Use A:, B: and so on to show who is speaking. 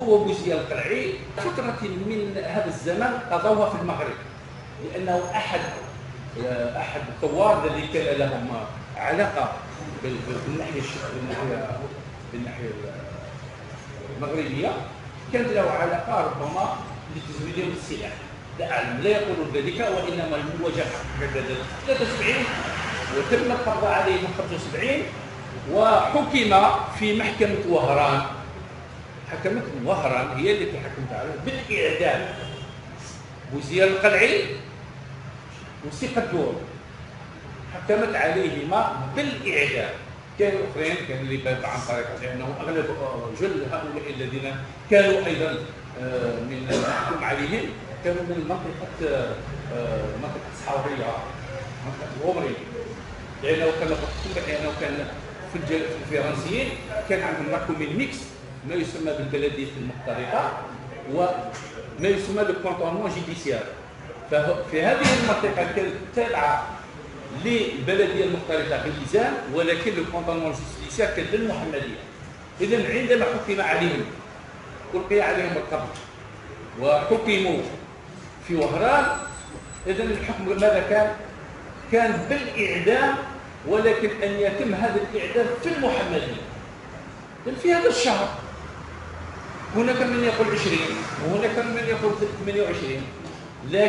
A: وبوزية القلعي فترة من هذا الزمن قضوها في المغرب، لأنه أحد الثوار الذي كان لهم علاقة بالناحية المغربية كانت له علاقة ربما لتزويدهم السلاح، لا أعلم، لا يقولون ذلك، وإنما المواجهة حققت 73 وتم القبض عليه من 75 وحكم في محكمة وهران. حكمت وهران هي التي حكمت عليه بالإعدام بوزية القلعي وسيق الدور، حكمت عليهما بالإعدام. كان الاخرين كان اللي باب عن طريقه، لانه اغلب جل هؤلاء الذين كانوا ايضا من المحكوم عليهم كانوا من منطقه الصحراويه، منطقه الغمري، لانه كان في الفرنسيين كان عندهم محكومين ميكس، ما يسمى بالبلديه المختلطه وما يسمى بالكونتونمون جيديسيال. ففي هذه المنطقه كانت تابعه للبلديه المختلطه بالميزان، ولكن الكونتونمون جيديسيال كان للمحمديه. اذا عندما حكم عليهم ألقي عليهم القبض وحكموا في وهران، اذا الحكم ماذا كان بالإعدام، ولكن أن يتم هذا الإعدام في المحمدية في هذا الشهر. هناك من يقول 20 وهناك من يقول 28، لكن